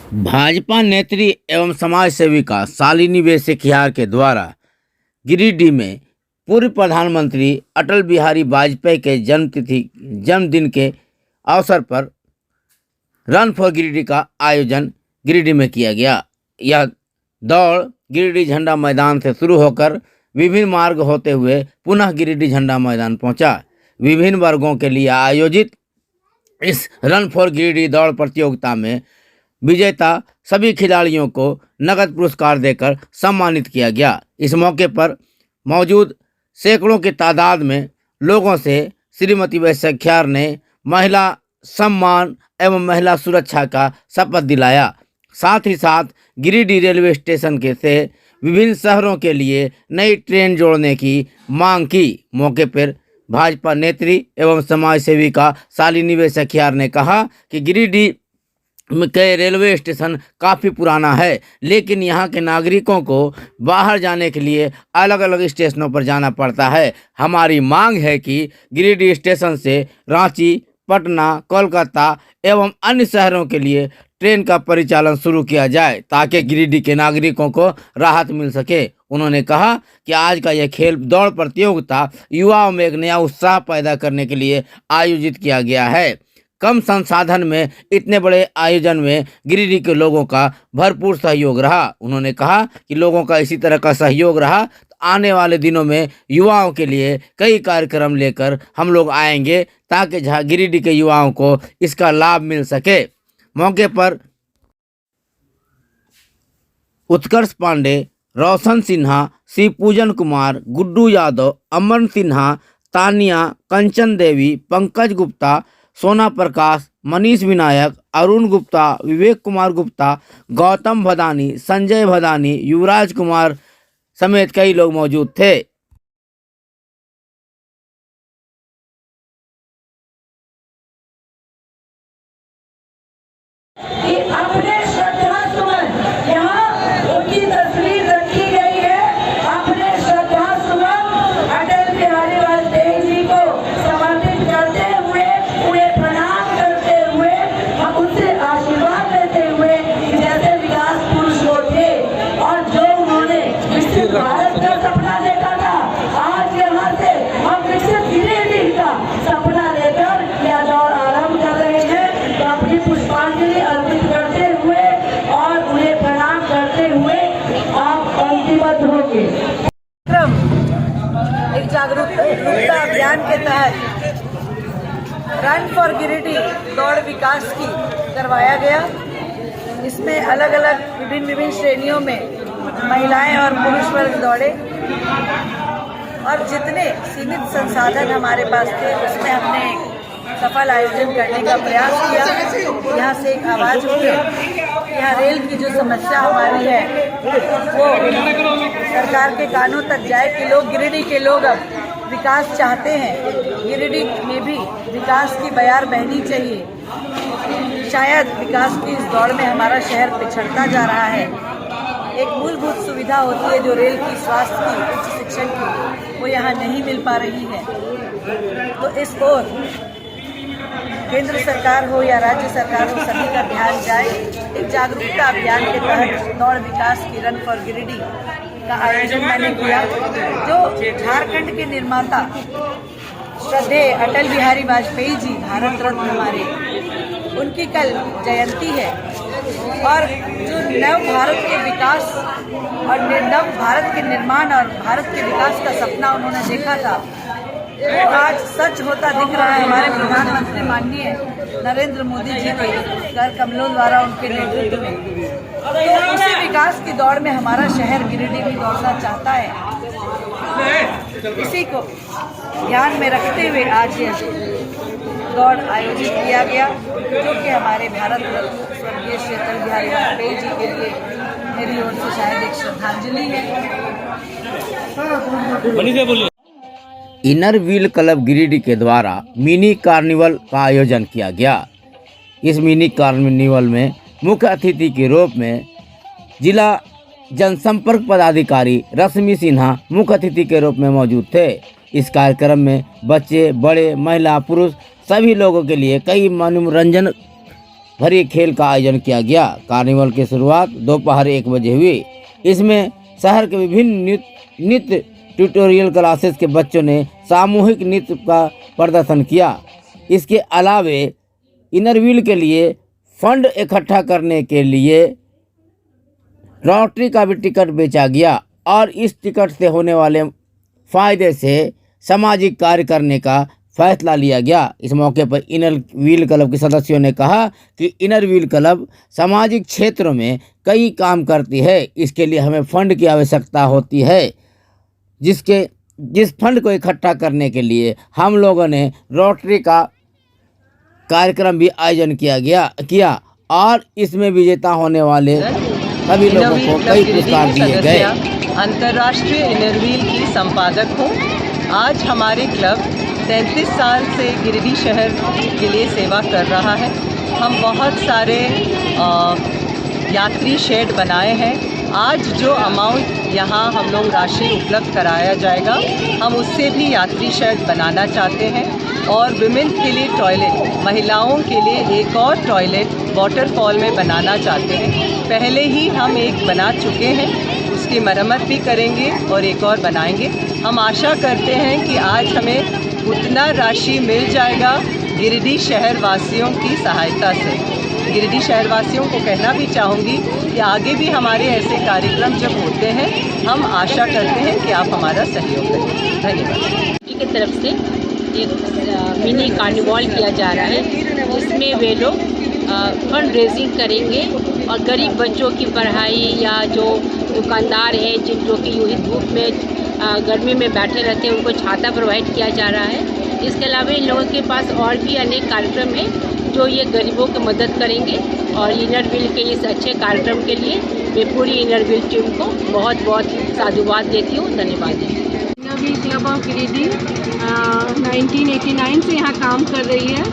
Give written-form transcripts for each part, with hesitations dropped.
भाजपा नेत्री एवं समाज सेविका शालिनी वेसेखियार के द्वारा गिरिडीह में पूर्व प्रधानमंत्री अटल बिहारी वाजपेयी के जन्मदिन के अवसर पर रन फॉर गिरिडीह का आयोजन गिरिडीह में किया गया। यह दौड़ गिरिडीह झंडा मैदान से शुरू होकर विभिन्न मार्ग होते हुए पुनः गिरिडीह झंडा मैदान पहुंचा। विभिन्न वर्गों के लिए आयोजित इस रन फॉर गिरिडीह दौड़ प्रतियोगिता में विजेता सभी खिलाड़ियों को नगद पुरस्कार देकर सम्मानित किया गया। इस मौके पर मौजूद सैकड़ों की तादाद में लोगों से श्रीमती वेसेखियार ने महिला सम्मान एवं महिला सुरक्षा का शपथ दिलाया। साथ ही साथ गिरिडीह रेलवे स्टेशन के से विभिन्न शहरों के लिए नई ट्रेन जोड़ने की मांग की। मौके पर भाजपा नेत्री एवं समाज सेविका शालिनी वेसेखियार ने कहा कि गिरिडीह के रेलवे स्टेशन काफ़ी पुराना है, लेकिन यहाँ के नागरिकों को बाहर जाने के लिए अलग अलग स्टेशनों पर जाना पड़ता है। हमारी मांग है कि गिरिडीह स्टेशन से रांची, पटना, कोलकाता एवं अन्य शहरों के लिए ट्रेन का परिचालन शुरू किया जाए ताकि गिरिडीह के नागरिकों को राहत मिल सके। उन्होंने कहा कि आज का यह खेल दौड़ प्रतियोगिता युवाओं में एक नया उत्साह पैदा करने के लिए आयोजित किया गया है। कम संसाधन में इतने बड़े आयोजन में गिरिडीह के लोगों का भरपूर सहयोग रहा। उन्होंने कहा कि लोगों का इसी तरह का सहयोग रहा तो आने वाले दिनों में युवाओं के लिए कई कार्यक्रम लेकर हम लोग आएंगे ताकि गिरिडीह के युवाओं को इसका लाभ मिल सके। मौके पर उत्कर्ष पांडे, रोशन सिन्हा, शिवपूजन कुमार, गुड्डू यादव, अमन सिन्हा, तानिया, कंचन देवी, पंकज गुप्ता, सोना प्रकाश, मनीष विनायक, अरुण गुप्ता, विवेक कुमार गुप्ता, गौतम भदानी, संजय भदानी, युवराज कुमार समेत कई लोग मौजूद थे। भारत का सपना देखा था, आज यहाँ से हम विकसित गिरिडीह का सपना लेकर यह दौड़ आरंभ कर रहे हैं। तो अपनी पुष्पांजलि अर्पित करते हुए और उन्हें प्रणाम करते हुए आप पंक्तिबद्ध होंगे। एक जागरूकता अभियान के तहत रन फॉर गिरिडीह दौड़ विकास की करवाया गया। इसमें अलग अलग विभिन्न श्रेणियों में महिलाएं और पुरुष वर्ग दौड़े और जितने सीमित संसाधन हमारे पास थे उसमें हमने एक सफल आयोजन करने का प्रयास किया। यहाँ से एक आवाज़ उठी, यहाँ रेल की जो समस्या हमारी है वो सरकार के कानों तक जाए कि लोग गिरिडीह के लोग अब विकास चाहते हैं। गिरिडीह में भी विकास की बयार बहनी चाहिए। शायद विकास की इस दौड़ में हमारा शहर पिछड़ता जा रहा है। एक मूलभूत सुविधा होती है जो रेल की, स्वास्थ्य की, उच्च शिक्षण की, वो यहाँ नहीं मिल पा रही है। तो इस ओर केंद्र सरकार हो या राज्य सरकार हो, सभी का ध्यान जाए। एक जागरूकता अभियान के तहत दौड़ विकास की रन फॉर गिरिडीह का आयोजन मैंने किया। जो झारखंड के निर्माता श्रद्धेय अटल बिहारी वाजपेयी जी, भारत रत्न हमारे, उनकी कल जयंती है और जो नव भारत के विकास और नव भारत के निर्माण और भारत के विकास का सपना उन्होंने देखा था वो आज सच होता दिख रहा है। हमारे प्रधानमंत्री माननीय नरेंद्र मोदी जी के कर कमलों द्वारा उनके नेतृत्व में, तो उसी विकास की दौड़ में हमारा शहर गिरिडीह भी दौड़ना चाहता है। इसी को ध्यान में रखते हुए आज ये दौड़ आयोजित किया गया, जो कि हमारे भारत रत्न स्वर्गीय श्री अटल बिहारी वाजपेयी जी के लिए मेरी ओर से शायद एक श्रद्धांजलि है। इनर व्हील क्लब गिरिडीह के द्वारा मिनी कार्निवल का आयोजन किया गया। इस मिनी कार्निवल में मुख्य अतिथि के रूप में जिला जनसंपर्क पदाधिकारी रश्मि सिन्हा मुख्य अतिथि के रूप में मौजूद थे। इस कार्यक्रम में बच्चे, बड़े, महिला, पुरुष सभी लोगों के लिए कई मनोरंजन भरे खेल का आयोजन किया गया। कार्निवल की शुरुआत दोपहर 1 बजे हुई। इसमें शहर के विभिन्न नृत्य ट्यूटोरियल क्लासेस के बच्चों ने सामूहिक नृत्य का प्रदर्शन किया। इसके अलावे इनरव्हील के लिए फंड इकट्ठा करने के लिए लॉटरी का भी टिकट बेचा गया और इस टिकट से होने वाले फायदे से सामाजिक कार्य करने का फैसला लिया गया। इस मौके पर इनर व्हील क्लब के सदस्यों ने कहा कि इनर व्हील क्लब सामाजिक क्षेत्रों में कई काम करती है। इसके लिए हमें फंड की आवश्यकता होती है, जिस फंड को इकट्ठा करने के लिए हम लोगों ने रोटरी का कार्यक्रम भी आयोजन किया और इसमें विजेता होने वाले सभी लोगों को कई पुरस्कार दिए गए। अंतर्राष्ट्रीय इनरव्हील की संपादक हूँ। आज हमारे क्लब 33 साल से गिरिडीह शहर के लिए सेवा कर रहा है। हम बहुत सारे यात्री शेड बनाए हैं। आज जो अमाउंट यहाँ हम लोग राशि उपलब्ध कराया जाएगा, हम उससे भी यात्री शेड बनाना चाहते हैं और विमेन के लिए टॉयलेट, महिलाओं के लिए एक और टॉयलेट वाटरफॉल में बनाना चाहते हैं। पहले ही हम एक बना चुके हैं, उसकी मरम्मत भी करेंगे और एक और बनाएंगे। हम आशा करते हैं कि आज हमें उतना राशि मिल जाएगा गिरिडीह शहर वासियों की सहायता से। गिरिडीह शहर वासियों को कहना भी चाहूँगी कि आगे भी हमारे ऐसे कार्यक्रम जब होते हैं, हम आशा करते हैं कि आप हमारा सहयोग करें। धन्यवाद। की तरफ से एक मिनी कार्निवल किया जा रहा है, जिसमें वे लोग फंड रेजिंग करेंगे और गरीब बच्चों की पढ़ाई या जो दुकानदार हैं जो कि यूँ ही धूप में गर्मी में बैठे रहते हैं, उनको छाता प्रोवाइड किया जा रहा है। इसके अलावा इन लोगों के पास और भी अनेक कार्यक्रम हैं जो ये गरीबों की मदद करेंगे और इनर व्हील के इस अच्छे कार्यक्रम के लिए मैं पूरी इनर व्हील टीम को बहुत बहुत साधुवाद देती हूँ। धन्यवाद। Inner wheel club of Giridih 1989 से यहाँ काम कर रही है।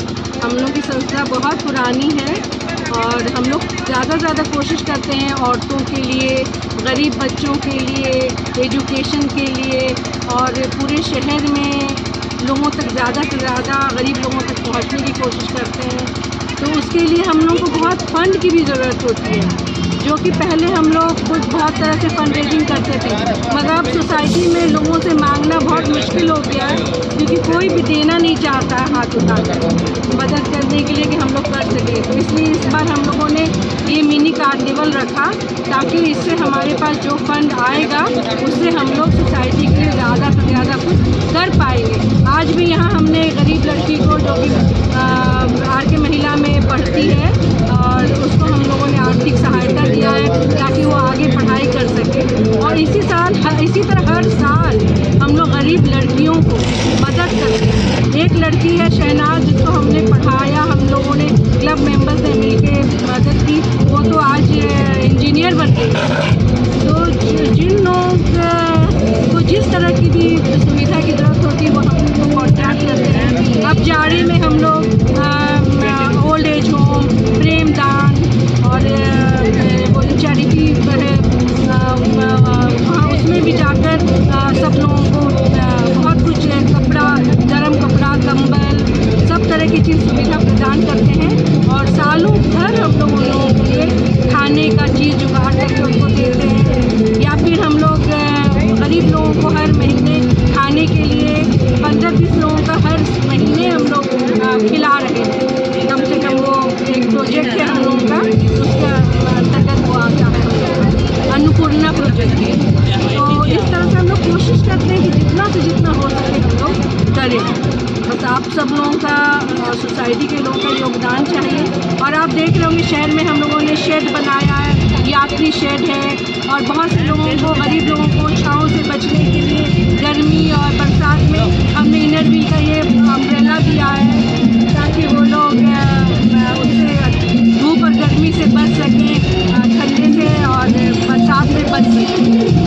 हम लोग की संस्था बहुत पुरानी है और हम लोग ज़्यादा से ज़्यादा कोशिश करते हैं औरतों के लिए, गरीब बच्चों के लिए, एजुकेशन के लिए और पूरे शहर में लोगों तक ज़्यादा से ज़्यादा गरीब लोगों तक पहुंचने की कोशिश करते हैं। तो उसके लिए हम लोग को बहुत फंड की भी ज़रूरत होती है, जो कि पहले हम लोग खुद बहुत तरह से फंड रेजिंग करते थे, मगर अब सोसाइटी में लोगों से मांगना बहुत मुश्किल हो गया है, क्योंकि कोई भी देना नहीं चाहता है हाथ उठाकर मदद करने के लिए कि हम लोग कर सकें। तो इसलिए इस बार हम लोगों ने ये मिनी कार्निवल रखा, ताकि इससे हमारे पास जो फंड आएगा उससे हम लोग सोसाइटी के लिए ज़्यादा से ज़्यादा कुछ कर पाएंगे। आज भी यहाँ हमने गरीब लड़की को, जो कि RK महिला में पढ़ती है, और उसको हम लोगों ने आर्थिक सहायता दिया है ताकि वो आगे पढ़ाई कर सके। और इसी तरह हर साल हम लोग गरीब लड़कियों को मदद करते हैं। एक लड़की है शहनाज, जिसको हमने पढ़ाया, हम लोगों ने क्लब मेंबर्स ने मिलकर मदद की, वो तो आज इंजीनियर बन गई। तो जिन लोग को जिस तरह की भी सुविधा की ज़रूरत होती है वो हम उनको कॉन्टैक्ट करते हैं। अब जाड़े में हम लोग ओल्ड एज होम, प्रेम दान और वो चैरिटी वहाँ उसमें भी जाकर सब लोगों को बहुत कुछ कपड़ा, गर्म कपड़ा, कंबल, सब तरह की चीज़ सुविधा प्रदान करते हैं। और सालों भर हम लोग उन लोगों के लिए खाने का चीज़ जुगाड़ करके उनको देते हैं, या फिर हम लोग गरीब लोगों को हर महीने खाने के लिए 15-20 लोगों का हर महीने हम लोग खिला रहे हैं। कम से कम वो एक प्रोजेक्ट है हम लोगों का, उसके अंतर्गत वो आता है अन्नपूर्णा प्रोजेक्ट है। तो इस तरह से हम लोग कोशिश करते हैं कि जितना से जितना हो सके हम लोग करें। बस आप सब लोगों का, सोसाइटी के लोगों का योगदान चाहिए। और आप देख रहे होंगे शहर में हम लोगों ने शेड बनाया है, यात्री शेड है, और बहुत से लोगों को, गरीब लोगों को छाँव से बचने के लिए गर्मी और बरसात में हमने इनर व्हील का ये अम्ब्रेला दिया है।